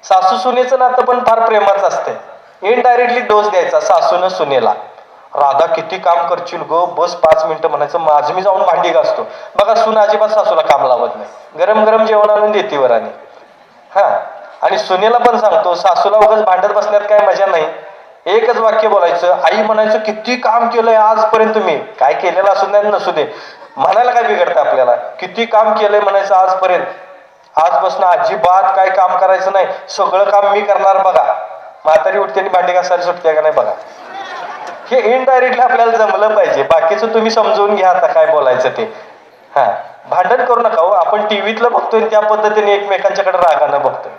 सासू सुनेचं नातं पण फार प्रेमाचं असतंय. इनडायरेक्टली डोस द्यायचा सासून सुनेला. राधा किती काम करशील गो, बस 5 मिनिटं म्हणायचं, माझं मी जाऊन भांडी घासतो. बघा सून अजिबात सासूला काम लावत नाही, गरम गरम जेवण आणून देते वराने. हा, आणि सुनेला पण सांगतो, सासूला उगाच भांडत बसण्यात काय मजा नाही. एकच वाक्य बोलायचं, आई म्हणायचं किती काम केलंय आजपर्यंत तुम्ही, काय केलेलं असू दे नसू दे, म्हणायला काय बिघडतं आपल्याला, किती काम केलंय म्हणायचं आजपर्यंत. आजपासून अजिबात काय काम करायचं नाही, सगळं काम मी करणार बघा. म्हातारी उठते आणि भांडी घासायला सुटते का नाही बघा. हे इनडायरेक्टली आपल्याला जमलं पाहिजे. बाकीचं तुम्ही समजून घ्या आता काय बोलायचं ते. हा, भांडण करू नका हो. आपण टीव्हीतलं बघतोय त्या पद्धतीने एकमेकांच्याकडे रागानं बघतोय.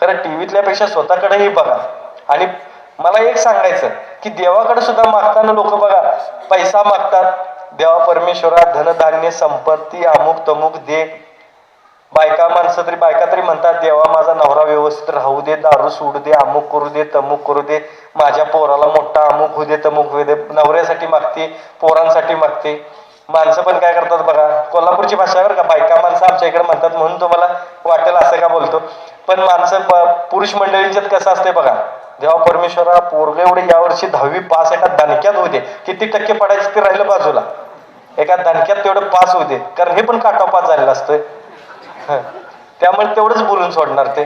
खरं टीव्हीतल्यापेक्षा स्वतःकडेही बघा. आणि मला एक सांगायचं की देवाकडे सुद्धा मागताना लोक बघा पैसा मागतात, देवा परमेश्वरा धनधान्य संपत्ती अमुक तमुक दे. बायका तरी म्हणतात, देवा माझा नवरा व्यवस्थित राहू दे, दारू सोडू दे, अमुक करू दे, तमुक करू दे, माझ्या पोराला मोठा अमुक होऊ दे, तमुक होऊ दे. नवऱ्यासाठी मागते, पोरांसाठी मागते. माणसं पण काय करतात बघा, कोल्हापूरची भाषा बरं का, बायका माणसं आमच्या इकडे म्हणतात म्हणून तुम्हाला वाटेल असं का बोलतो, पण माणसं पुरुष मंडळींच्यात कसं असते बघा, देवा परमेश्वरा पोरग एवढे यावर्षी 10वी पास एका दणक्यात होते, किती टक्के पडायचे ते राहिलं बाजूला, एका दणक्यात तेवढं पास होते, कारण हे पण काटाव पास झालेलं असतोय. त्यामुळे तेवढंच बोलून सोडणार ते.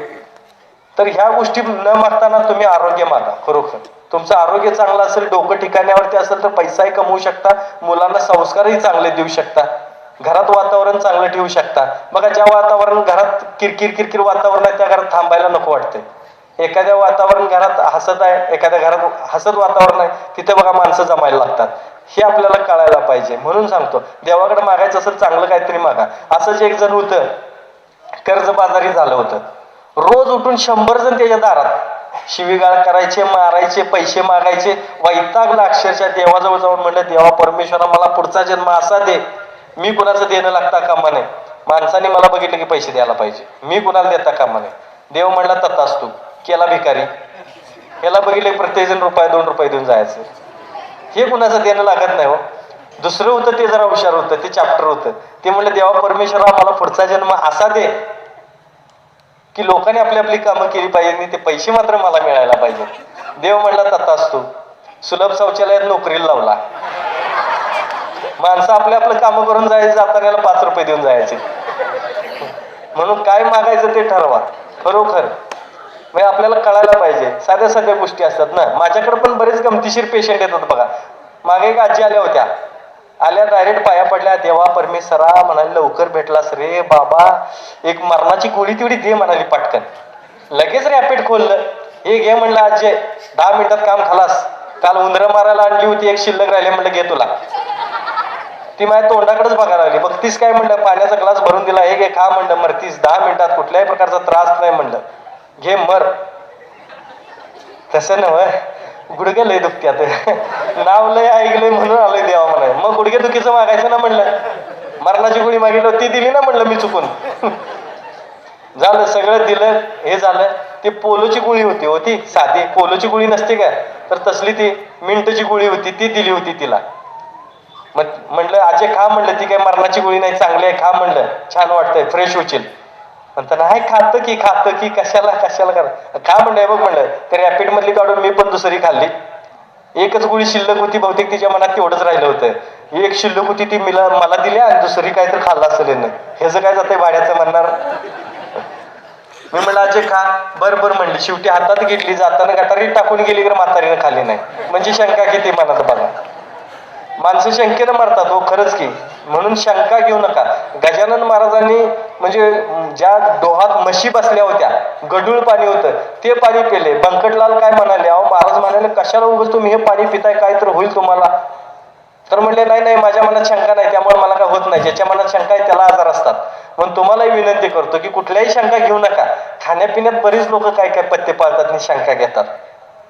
तर ह्या गोष्टी न मागताना तुम्ही आरोग्य मागा. खरोखर तुमचं आरोग्य चांगलं असेल, डोकं ठिकाण्यावरती असेल तर पैसाही कमवू शकता, मुलांना संस्कारही चांगले देऊ शकता, घरात वातावरण चांगलं ठेवू शकता. बघा, ज्या वातावरण घरात किरकिर वातावरण आहे त्या घरात थांबायला नको वाटते. एखाद्या वातावरण घरात हसत आहे, एखाद्या घरात हसत वातावरण आहे, तिथे बघा माणसं जमायला लागतात. हे आपल्याला कळायला पाहिजे. म्हणून सांगतो, देवाकडे मागायचं असेल चांगलं काहीतरी मागा. असंच एक जण होतं, कर्जबाजारी झालं होतं. रोज उठून 100 जण त्याच्या दारात शिवीगाळ करायचे, मारायचे, पैसे मागायचे. वैतागला अक्षरशः. देवाजवळ जाऊन म्हणलं, देवा परमेश्वरा मला पुढचा जन्म असा दे, मी कुणाचं देणं लागता कामा नये. माणसाने मला बघितलं की पैसे द्यायला पाहिजे, मी कुणाला देता कामा नये. देव म्हणला तथास्तु. केला भिकारी. याला बघितलं प्रत्येक जण ₹2 देऊन जायचं. हे कुणाचं देणं लागत नाही हो. दुसरं होतं ते जरा हुशार होतं, ते चॅप्टर होतं. ते म्हणलं, देवा परमेश्वरा मला पुढचा जन्म असा दे की लोकांनी आपली आपली कामं केली पाहिजे आणि ते पैसे मात्र मला मिळायला पाहिजे. देव म्हणला तथास्तु. सुलभ शौचालयात नोकरीला लावला. माणसं आपलं आपलं कामं करून जायचं, जाताना याला ₹5 देऊन जायचे. म्हणून काय मागायचं ते ठरवा. खरोखर म्हणजे आपल्याला कळायला पाहिजे. साध्या साध्या गोष्टी असतात ना. माझ्याकडे पण बरेच गमतीशीर पेशंट येतात बघा. मागे एक आजी आल्या होत्या, आल्या डायरेक्ट पाया पडल्या, देवा परमेश्वरा म्हणाली लवकर भेटलास रे बाबा, एक मरणाची गोळी तेवढी दे म्हणाली पटकन. लगेच रॅपिड खोललं. हे घे म्हणलं आजी, 10 मिनिटात काम खलास. काल उंदरं मारायला आणली होती, एक शिल्लक राहिले म्हणलं घे तुला. ती माझ्या तोंडाकडेच बघायला लागली. बघतीस काय म्हणलं, पाण्याचा ग्लास भरून दिला, हे घे खा म्हणलं, मरतीस 10 मिनिटात, कुठल्याही प्रकारचा त्रास नाही म्हणलं, घे मर. तसं नव्ह, गुडघे लय दुखत्यात, नाव लय ऐकलंय म्हणून आलोय देवा म्हणाय. मग गुडघे दुखीचं मागायचं ना म्हणलं. मरणाची गोळी मागितलं, ती दिली ना म्हणलं मी चुकून. झालं, सगळं दिलं, हे झालं. ती पोलोची गोळी होती, होती साधी पोलोची गोळी नसते का, तर तसली ती मिंटची गोळी होती, ती दिली होती तिला. मग म्हणलं आजे खा म्हणलं, ती काय मरणाची गोळी नाही, चांगली आहे खा म्हणलं, छान वाटतंय, फ्रेश होशील. म्हणता नाही, खातं की कशाला करा, खा म्हणलं. बघ म्हणलं, ते रॅपिड मधली काढून मी पण दुसरी खाल्ली. एकच गोळी शिल्लक होती, बहुतेक तिच्या मनात तेवढंच राहिलं होतं. एक शिल्लक होती ती मला दिल्या आणि दुसरी काय तर खाल्ला असेल ना. ह्याचं काय जातंय भाड्याचं म्हणणार. मी म्हणलं आजे खा. बरं म्हणली. शेवटी हातात घेतली, जाताना गटारीत टाकून गेली, तर म्हातारीनं खाली नाही. म्हणजे शंका किती मनात बघा. माणसं शंकेनं मरतात हो, खरंच की. म्हणून शंका घेऊ नका. गजानन महाराजांनी म्हणजे ज्या डोहात म्हशी बसल्या होत्या, गढूळ पाणी होतं, ते पाणी पिले. बंकटलाल काय म्हणाले, अहो महाराज म्हणाले कशाला उगाच तुम्ही हे पाणी पिताय, काय तर होईल तुम्हाला. तर म्हणले नाही माझ्या मनात शंका नाही, त्यामुळे मला काय होत नाही. ज्याच्या मनात शंका आहे त्याला आजार असतात. म्हणून तुम्हालाही विनंती करतो की कुठल्याही शंका घेऊ नका. खाण्यापिण्यात बरीच लोक काय पत्ते पाळतात आणि शंका घेतात.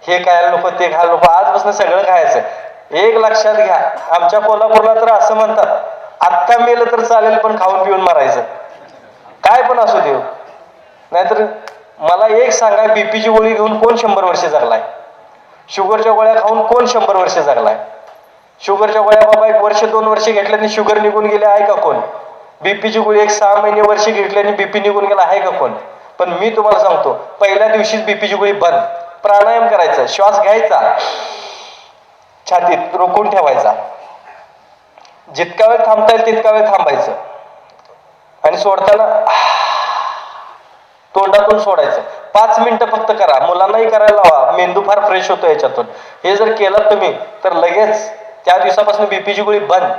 हे खायला नको, ते खायला नको, आजपासून सगळं खायचं. एक लक्षात घ्या, आमच्या कोल्हापूरला तर असं म्हणतात, आत्ता मेलं तर चालेल पण खाऊन पिऊन मारायचं, काय पण असू देऊ. नाहीतर मला एक सांगा, बीपीची गोळी घेऊन कोण 100 वर्ष जगलाय? शुगरच्या गोळ्या खाऊन कोण 100 वर्ष जगलाय? शुगरच्या गोळ्या बाबा 1 वर्ष 2 वर्ष घेतल्याने शुगर निघून गेले आहे का कोण? बीपीची गोळी 1 6 महिने वर्ष घेतल्याने बीपी निघून गेला आहे का कोण? पण मी तुम्हाला सांगतो, पहिल्या दिवशीच बीपीची गोळी बंद. प्राणायाम करायचा, श्वास घ्यायचा, छातीत रोखून ठेवायचा, जितका वेळ थांबता येईल तितका वेळ थांबायचं आणि सोडताना तोंडातून सोडायचं. 5 मिनिटं फक्त करा. मुलांनाही करायला लावा, मेंदू फार फ्रेश होतो याच्यातून. हे जर केलं तुम्ही तर लगेच त्या दिवसापासून बीपीची गोळी बंद.